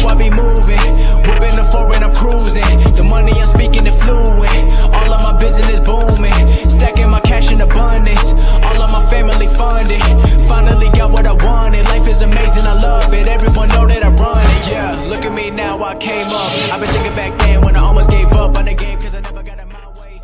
I be moving. Whipping the foreign, I'm cruising. The money I'm speaking is fluent. All of my business booming. Stacking my cash in abundance. All of my family funded. Finally got what I wanted. Life is amazing, I love it. Everyone know that I run it. Yeah, look at me now, I came up. I've been thinking back then when I almost gave up on the game cause I never got it my way.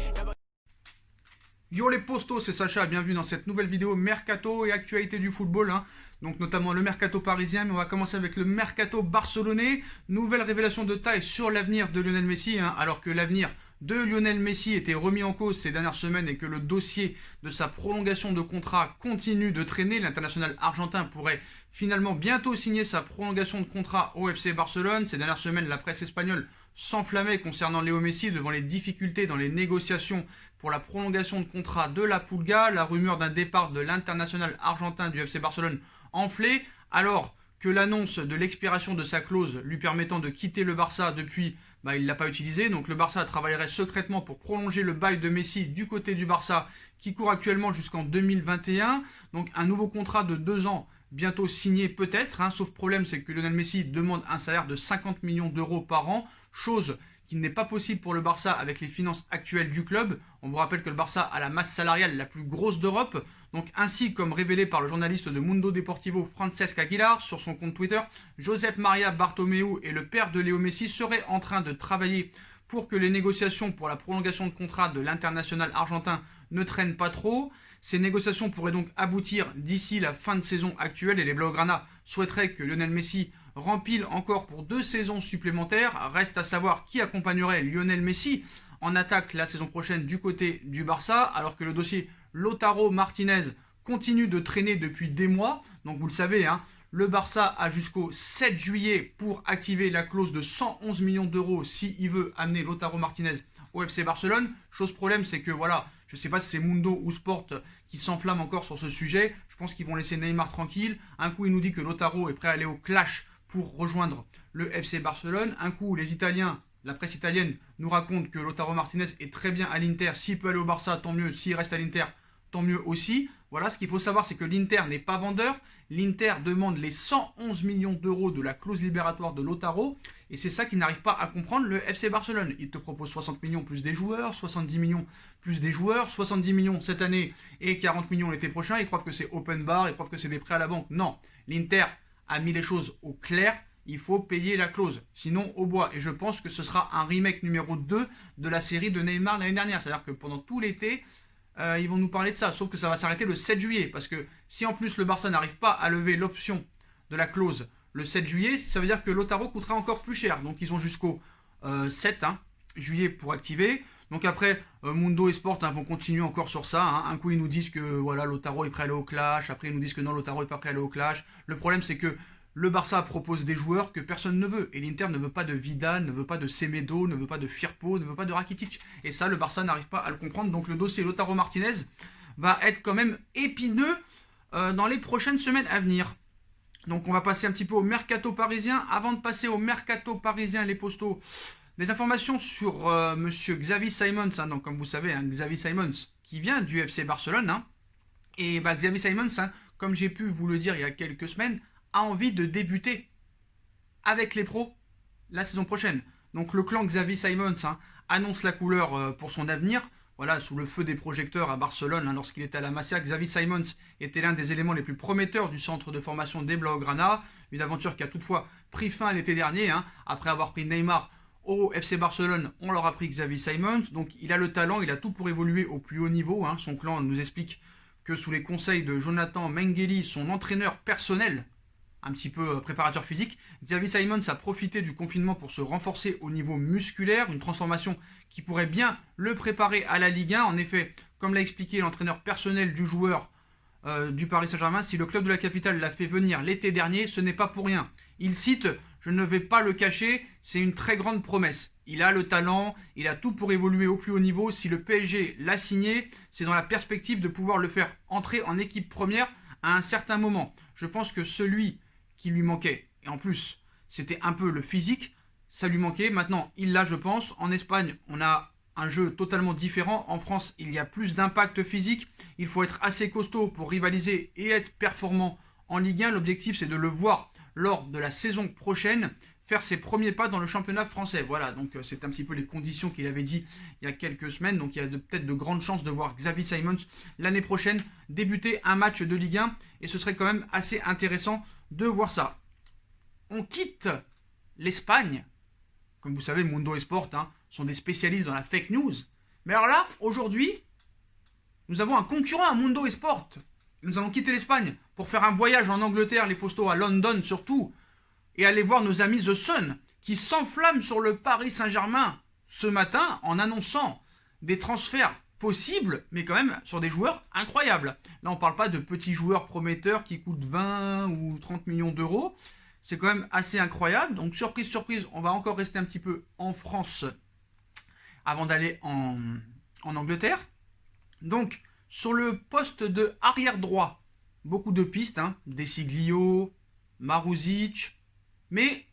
Yo les postos, c'est Sacha, bienvenue dans cette nouvelle vidéo Mercato et actualité du football, hein. Donc notamment le Mercato parisien, mais on va commencer avec le Mercato barcelonais. Nouvelle révélation de taille sur l'avenir de Lionel Messi, hein, alors que l'avenir de Lionel Messi était remis en cause ces dernières semaines et que le dossier de sa prolongation de contrat continue de traîner. L'international argentin pourrait finalement bientôt signer sa prolongation de contrat au FC Barcelone. Ces dernières semaines, la presse espagnole s'enflammait concernant Léo Messi devant les difficultés dans les négociations pour la prolongation de contrat de la Pulga. La rumeur d'un départ de l'international argentin du FC Barcelone enflée, alors que l'annonce de l'expiration de sa clause lui permettant de quitter le Barça depuis, il ne l'a pas utilisé. Donc le Barça travaillerait secrètement pour prolonger le bail de Messi du côté du Barça qui court actuellement jusqu'en 2021. Donc un nouveau contrat de 2 ans bientôt signé peut-être, hein, sauf problème c'est que Lionel Messi demande un salaire de 50 millions d'euros par an, chose qui n'est pas possible pour le Barça avec les finances actuelles du club. On vous rappelle que le Barça a la masse salariale la plus grosse d'Europe. Donc ainsi comme révélé par le journaliste de Mundo Deportivo Francesc Aguilar sur son compte Twitter, Josep Maria Bartomeu et le père de Léo Messi seraient en train de travailler pour que les négociations pour la prolongation de contrat de l'international argentin ne traînent pas trop. Ces négociations pourraient donc aboutir d'ici la fin de saison actuelle et les Blaugrana souhaiteraient que Lionel Messi rempile encore pour 2 saisons supplémentaires. Reste à savoir qui accompagnerait Lionel Messi en attaque la saison prochaine du côté du Barça, alors que le dossier Lautaro Martinez continue de traîner depuis des mois. Donc vous le savez, hein, le Barça a jusqu'au 7 juillet pour activer la clause de 111 millions d'euros s'il veut amener Lautaro Martinez au FC Barcelone. Chose problème, c'est que voilà, je ne sais pas si c'est Mundo ou Sport qui s'enflamme encore sur ce sujet. Je pense qu'ils vont laisser Neymar tranquille. Un coup, il nous dit que Lautaro est prêt à aller au clash pour rejoindre le FC Barcelone. Un coup, les Italiens, la presse italienne nous raconte que Lautaro Martinez est très bien à l'Inter. S'il peut aller au Barça, tant mieux. S'il reste à l'Inter, tant mieux aussi. Voilà, ce qu'il faut savoir, c'est que l'Inter n'est pas vendeur. L'Inter demande les 111 millions d'euros de la clause libératoire de Lautaro. Et c'est ça qu'ils n'arrivent pas à comprendre, le FC Barcelone. Il te propose 60 millions plus des joueurs, 70 millions plus des joueurs, 70 millions cette année et 40 millions l'été prochain. Ils croient que c'est open bar, ils croient que c'est des prêts à la banque. Non, l'Inter a mis les choses au clair. Il faut payer la clause, sinon au bois. Et je pense que ce sera un remake numéro 2 de la série de Neymar l'année dernière. C'est-à-dire que pendant tout l'été, ils vont nous parler de ça. Sauf que ça va s'arrêter le 7 juillet. Parce que si en plus le Barça n'arrive pas à lever l'option de la clause le 7 juillet, ça veut dire que Lautaro coûtera encore plus cher. Donc ils ont jusqu'au 7 juillet pour activer. Donc après, Mundo et Sport vont continuer encore sur ça. Un coup, ils nous disent que voilà, Lautaro est prêt à aller au clash. Après, ils nous disent que non, Lautaro n'est pas prêt à aller au clash. Le problème, c'est que le Barça propose des joueurs que personne ne veut. Et l'Inter ne veut pas de Vidal, ne veut pas de Semedo, ne veut pas de Firpo, ne veut pas de Rakitic. Et ça, le Barça n'arrive pas à le comprendre. Donc le dossier Lautaro Martinez va être quand même épineux dans les prochaines semaines à venir. Donc on va passer un petit peu au Mercato parisien. Avant de passer au Mercato parisien, les postos, des informations sur monsieur Xavi Simons. Donc comme vous savez, Xavi Simons qui vient du FC Barcelone. Et Xavi Simons, comme j'ai pu vous le dire il y a quelques semaines, a envie de débuter avec les pros la saison prochaine. Donc le clan Xavi Simons annonce la couleur pour son avenir. Voilà, sous le feu des projecteurs à Barcelone, lorsqu'il était à la Masia, Xavi Simons était l'un des éléments les plus prometteurs du centre de formation des Blaugrana. Une aventure qui a toutefois pris fin l'été dernier. Après avoir pris Neymar au FC Barcelone, on leur a pris Xavi Simons. Donc il a le talent, il a tout pour évoluer au plus haut niveau. Son clan nous explique que sous les conseils de Jonathan Mengele, son entraîneur personnel, un petit peu préparateur physique, Xavi Simons a profité du confinement pour se renforcer au niveau musculaire, une transformation qui pourrait bien le préparer à la Ligue 1. En effet, comme l'a expliqué l'entraîneur personnel du joueur du Paris Saint-Germain, si le club de la capitale l'a fait venir l'été dernier, ce n'est pas pour rien. Il cite « Je ne vais pas le cacher, c'est une très grande promesse. Il a le talent, il a tout pour évoluer au plus haut niveau. Si le PSG l'a signé, c'est dans la perspective de pouvoir le faire entrer en équipe première à un certain moment. Je pense que celui qui lui manquait, et en plus c'était un peu le physique, ça lui manquait. Maintenant il l'a, je pense. En Espagne on a un jeu totalement différent. En France il y a plus d'impact physique, il faut être assez costaud pour rivaliser et être performant en Ligue 1. L'objectif c'est de le voir lors de la saison prochaine faire ses premiers pas dans le championnat français. Voilà, donc c'est un petit peu les conditions qu'il avait dit il y a quelques semaines. Donc il y a peut-être de grandes chances de voir Xavi Simons l'année prochaine débuter un match de Ligue 1. Et ce serait quand même assez intéressant de voir ça. On quitte l'Espagne. Comme vous savez, Mundo Esport sont des spécialistes dans la fake news. Mais alors là, aujourd'hui, nous avons un concurrent à Mundo Esport. Nous allons quitter l'Espagne pour faire un voyage en Angleterre, les postos, à London surtout, et aller voir nos amis The Sun, qui s'enflamment sur le Paris Saint-Germain ce matin en annonçant des transferts possibles, mais quand même sur des joueurs incroyables. Là, on ne parle pas de petits joueurs prometteurs qui coûtent 20 ou 30 millions d'euros. C'est quand même assez incroyable. Donc, surprise, surprise, on va encore rester un petit peu en France avant d'aller en Angleterre. Donc, sur le poste de arrière droit, beaucoup de pistes, Desiglio, Maruzic, mais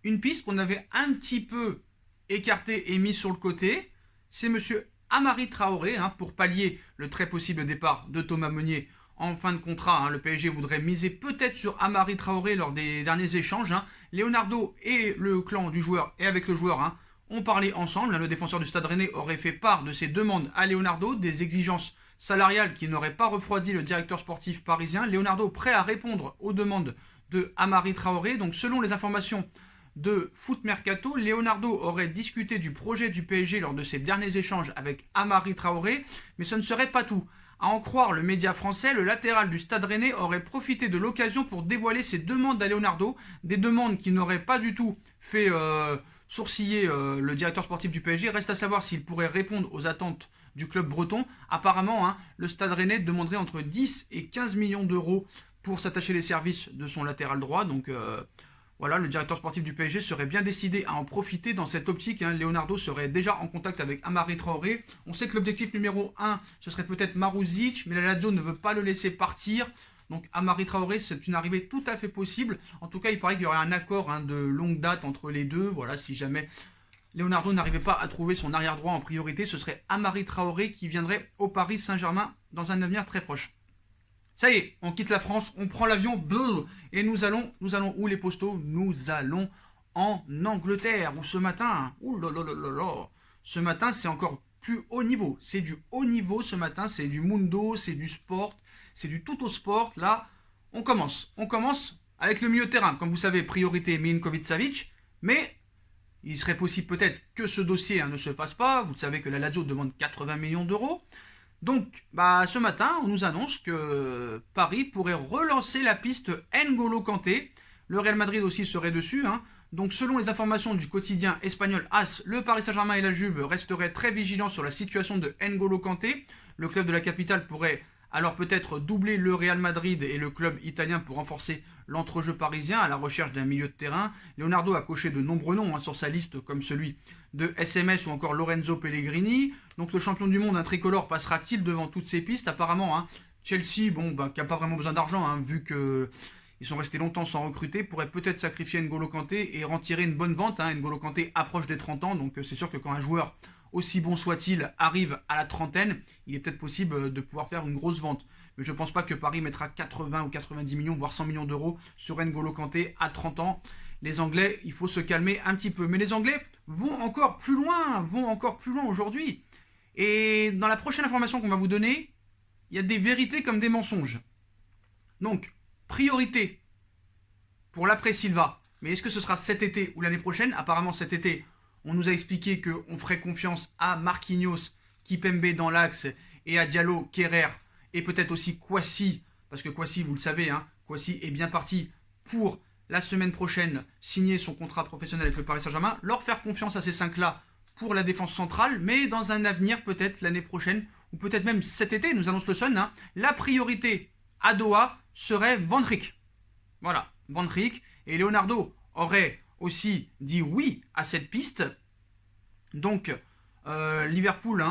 une piste qu'on avait un petit peu écartée et mise sur le côté, c'est monsieur Amari Traoré, pour pallier le très possible départ de Thomas Meunier en fin de contrat. Le PSG voudrait miser peut-être sur Amari Traoré lors des derniers échanges. Leonardo et le clan du joueur, et avec le joueur, ont parlé ensemble. Le défenseur du Stade Rennais aurait fait part de ses demandes à Leonardo, des exigences salariales qui n'auraient pas refroidi le directeur sportif parisien. Leonardo prêt à répondre aux demandes de Amari Traoré. Donc selon les informations de Foot Mercato, Leonardo aurait discuté du projet du PSG lors de ses derniers échanges avec Amari Traoré, mais ce ne serait pas tout. À en croire le média français, le latéral du Stade Rennais aurait profité de l'occasion pour dévoiler ses demandes à Leonardo, des demandes qui n'auraient pas du tout fait sourciller le directeur sportif du PSG. Reste à savoir s'il pourrait répondre aux attentes du club breton. Apparemment, le Stade Rennais demanderait entre 10 et 15 millions d'euros pour s'attacher les services de son latéral droit. Donc voilà, le directeur sportif du PSG serait bien décidé à en profiter dans cette optique. Leonardo serait déjà en contact avec Amari Traoré. On sait que l'objectif numéro 1, ce serait peut-être Maruzic, mais la Lazio ne veut pas le laisser partir. Donc Amari Traoré, c'est une arrivée tout à fait possible. En tout cas, il paraît qu'il y aurait un accord de longue date entre les deux. Voilà, si jamais Leonardo n'arrivait pas à trouver son arrière droit en priorité, ce serait Amari Traoré qui viendrait au Paris Saint-Germain dans un avenir très proche. Ça y est, on quitte la France, on prend l'avion, et nous allons où les postos? Nous allons en Angleterre, où ce matin, ce matin c'est encore plus haut niveau. C'est du haut niveau ce matin, c'est du Mundo, c'est du sport, c'est du tout au sport. Là, on commence avec le milieu de terrain. Comme vous savez, priorité Milinkovic-Savic, mais il serait possible peut-être que ce dossier ne se fasse pas. Vous savez que la Lazio demande 80 millions d'euros. Donc, ce matin, on nous annonce que Paris pourrait relancer la piste N'Golo Kanté. Le Real Madrid aussi serait dessus. Donc, selon les informations du quotidien espagnol AS, le Paris Saint-Germain et la Juve resteraient très vigilants sur la situation de N'Golo Kanté. Le club de la capitale pourrait alors peut-être doubler le Real Madrid et le club italien pour renforcer l'entrejeu parisien à la recherche d'un milieu de terrain. Leonardo a coché de nombreux noms sur sa liste, comme celui de SMS ou encore Lorenzo Pellegrini. Donc le champion du monde, un tricolore, passera-t-il devant toutes ces pistes? Apparemment, Chelsea, qui n'a pas vraiment besoin d'argent, vu qu'ils sont restés longtemps sans recruter, pourrait peut-être sacrifier N'Golo Kanté et retirer une bonne vente. N'Golo Kanté approche des 30 ans, donc c'est sûr que quand un joueur, aussi bon soit-il, arrive à la trentaine, il est peut-être possible de pouvoir faire une grosse vente. Mais je ne pense pas que Paris mettra 80 ou 90 millions, voire 100 millions d'euros sur N'Golo Kanté à 30 ans. Les Anglais, il faut se calmer un petit peu. Mais les Anglais vont encore plus loin aujourd'hui. Et dans la prochaine information qu'on va vous donner, il y a des vérités comme des mensonges. Donc, priorité pour l'après Silva. Mais est-ce que ce sera cet été ou l'année prochaine? Apparemment cet été, on nous a expliqué qu'on ferait confiance à Marquinhos, Kipembe dans l'axe, et à Diallo, Kerrer, et peut-être aussi Kouassi, parce que Kouassi, vous le savez, Kouassi est bien parti pour la semaine prochaine signer son contrat professionnel avec le Paris Saint-Germain, leur faire confiance à ces 5-là pour la défense centrale, mais dans un avenir peut-être l'année prochaine, ou peut-être même cet été, nous annonce le Sun, la priorité à Doha serait Van Dijk. Voilà, Van Dijk, et Leonardo aurait aussi dit oui à cette piste. Donc, Liverpool,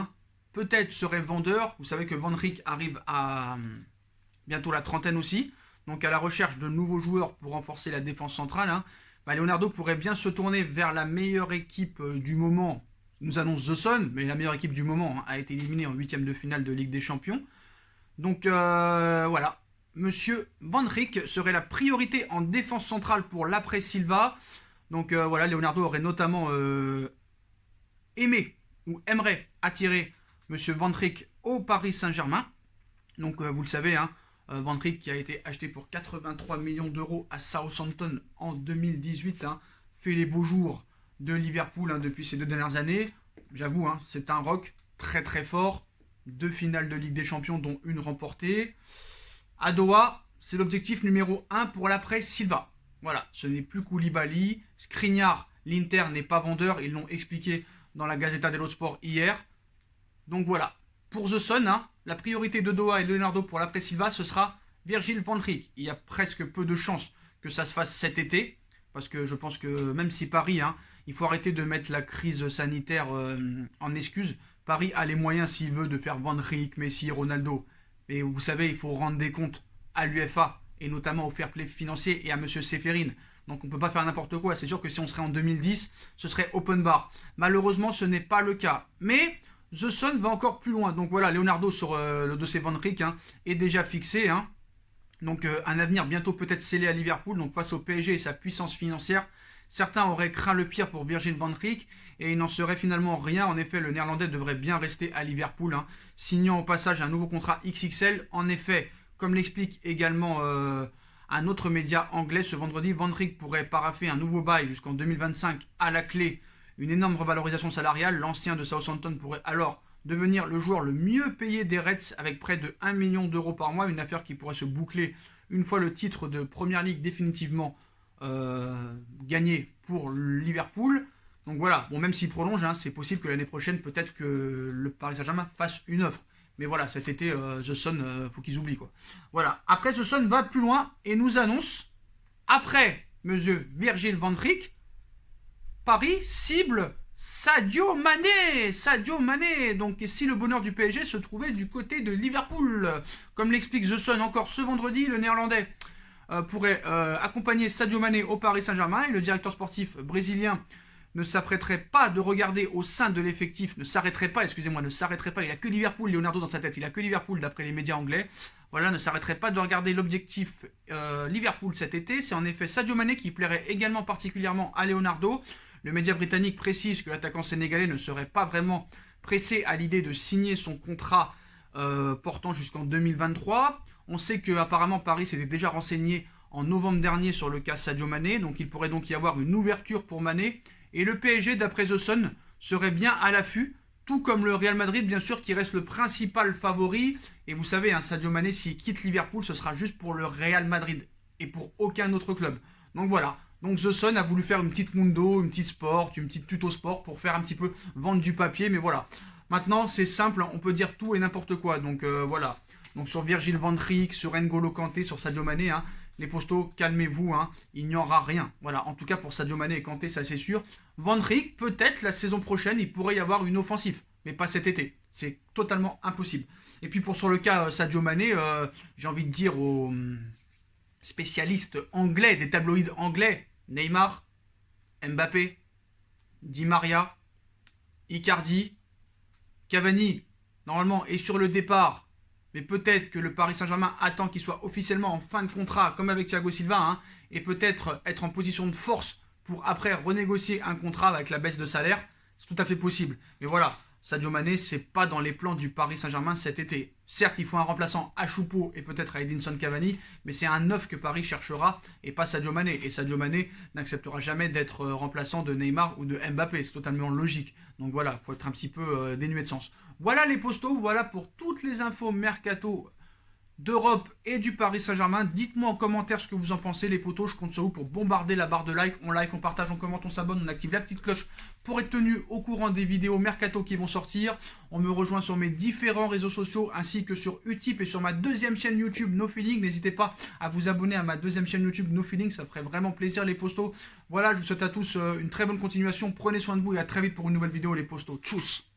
peut-être serait vendeur. Vous savez que Van Dijk arrive à bientôt la trentaine aussi. Donc, à la recherche de nouveaux joueurs pour renforcer la défense centrale. Leonardo pourrait bien se tourner vers la meilleure équipe du moment. Nous annonce The Sun, mais la meilleure équipe du moment a été éliminée en 8e de finale de Ligue des Champions. Donc, voilà. Monsieur Van Dijk serait la priorité en défense centrale pour l'après Silva. Donc voilà, Leonardo aurait notamment aimé ou aimerait attirer Monsieur Van Dijk au Paris Saint-Germain. Donc vous le savez, hein, Van Dijk qui a été acheté pour 83 millions d'euros à Southampton en 2018, hein, fait les beaux jours de Liverpool, hein, depuis ces 2 dernières années. J'avoue, hein, c'est un rock très très fort. 2 finales de Ligue des Champions dont une remportée. À Doha, c'est l'objectif numéro 1 pour l'après Silva. Voilà, ce n'est plus Koulibaly. Skriniar, l'Inter n'est pas vendeur, ils l'ont expliqué dans la Gazzetta dello Sport hier. Donc voilà, pour The Sun, hein, la priorité de Doha et de Leonardo pour l'après Silva, ce sera Virgil van Dijk. Il y a presque peu de chances que ça se fasse cet été, parce que je pense que même si Paris, hein, il faut arrêter de mettre la crise sanitaire en excuse. Paris a les moyens, s'il veut, de faire Van Dijk, Messi, Ronaldo. Et vous savez, il faut rendre des comptes à l'UEFA, et notamment au fair play financier et à Monsieur Séphérine. Donc on ne peut pas faire n'importe quoi. C'est sûr que si on serait en 2010, ce serait open bar. Malheureusement, ce n'est pas le cas. Mais The Sun va encore plus loin. Donc voilà, Leonardo sur le dossier Van Dijk, hein, est déjà fixé. Hein. Donc un avenir bientôt peut-être scellé à Liverpool. Donc face au PSG et sa puissance financière, certains auraient craint le pire pour Virgil van Dijk et il n'en serait finalement rien. En effet, le Néerlandais devrait bien rester à Liverpool, hein, signant au passage un nouveau contrat XXL. En effet, comme l'explique également un autre média anglais, ce vendredi, Van Dijk pourrait paraffer un nouveau bail jusqu'en 2025 à la clé. Une énorme revalorisation salariale. L'ancien de Southampton pourrait alors devenir le joueur le mieux payé des Reds avec près de 1 million d'euros par mois. Une affaire qui pourrait se boucler une fois le titre de Premier League définitivement gagné pour Liverpool. Donc voilà, bon, même s'il prolonge, hein, c'est possible que l'année prochaine, peut-être que le Paris Saint-Germain fasse une offre. Mais voilà, cet été, The Sun, faut qu'ils oublient, quoi. Voilà, après The Sun va plus loin et nous annonce, après Monsieur Virgil van Dijk, Paris cible Sadio Mané. Sadio Mané. Donc si le bonheur du PSG se trouvait du côté de Liverpool, comme l'explique The Sun encore ce vendredi, le Néerlandais pourrait accompagner Sadio Mané au Paris Saint-Germain et le directeur sportif brésilien ne s'arrêterait pas de regarder au sein de l'effectif, ne s'arrêterait pas, il a que Liverpool, Leonardo dans sa tête, il a que Liverpool d'après les médias anglais, voilà, ne s'arrêterait pas de regarder l'objectif Liverpool cet été. C'est en effet Sadio Mané qui plairait également particulièrement à Leonardo. Le média britannique précise que l'attaquant sénégalais ne serait pas vraiment pressé à l'idée de signer son contrat portant jusqu'en 2023. On sait qu'apparemment Paris s'était déjà renseigné en novembre dernier sur le cas Sadio Mané, donc il pourrait donc y avoir une ouverture pour Mané. Et le PSG, d'après The Sun, serait bien à l'affût, tout comme le Real Madrid, bien sûr, qui reste le principal favori. Et vous savez, hein, Sadio Mané, s'il quitte Liverpool, ce sera juste pour le Real Madrid et pour aucun autre club. Donc voilà. Donc The Sun a voulu faire une petite Mundo, une petite Sport, une petite Tuto Sport pour faire un petit peu vendre du papier. Mais voilà. Maintenant, c'est simple, on peut dire tout et n'importe quoi. Donc voilà. Donc sur Virgil van Dijk, sur N'Golo Kanté, sur Sadio Mané, hein, les postos, calmez-vous, hein, il n'y aura rien. Voilà, en tout cas pour Sadio Mané et Kanté, ça c'est sûr. Van Dijk, peut-être la saison prochaine, il pourrait y avoir une offensive, mais pas cet été. C'est totalement impossible. Et puis pour sur le cas Sadio Mané, j'ai envie de dire aux spécialistes anglais, des tabloïds anglais, Neymar, Mbappé, Di Maria, Icardi, Cavani, normalement est sur le départ. Mais peut-être que le Paris Saint-Germain attend qu'il soit officiellement en fin de contrat, comme avec Thiago Silva, hein, et peut-être être en position de force pour après renégocier un contrat avec la baisse de salaire. C'est tout à fait possible. Mais voilà, Sadio Mané, c'est pas dans les plans du Paris Saint-Germain cet été. Certes, il faut un remplaçant à Choupo et peut-être à Edinson Cavani, mais c'est un neuf que Paris cherchera et pas Sadio Mané. Et Sadio Mané n'acceptera jamais d'être remplaçant de Neymar ou de Mbappé. C'est totalement logique. Donc voilà, il faut être un petit peu dénué de sens. Voilà les postos, voilà pour toutes les infos mercato d'Europe et du Paris Saint-Germain. Dites-moi en commentaire ce que vous en pensez, les potos. Je compte sur vous pour bombarder la barre de like. On like, on partage, on commente, on s'abonne, on active la petite cloche pour être tenu au courant des vidéos mercato qui vont sortir. On me rejoint sur mes différents réseaux sociaux ainsi que sur Utip et sur ma deuxième chaîne YouTube No Feeling. N'hésitez pas à vous abonner à ma deuxième chaîne YouTube No Feeling, ça ferait vraiment plaisir les postos. Voilà, je vous souhaite à tous une très bonne continuation. Prenez soin de vous et à très vite pour une nouvelle vidéo les postos. Tchuss.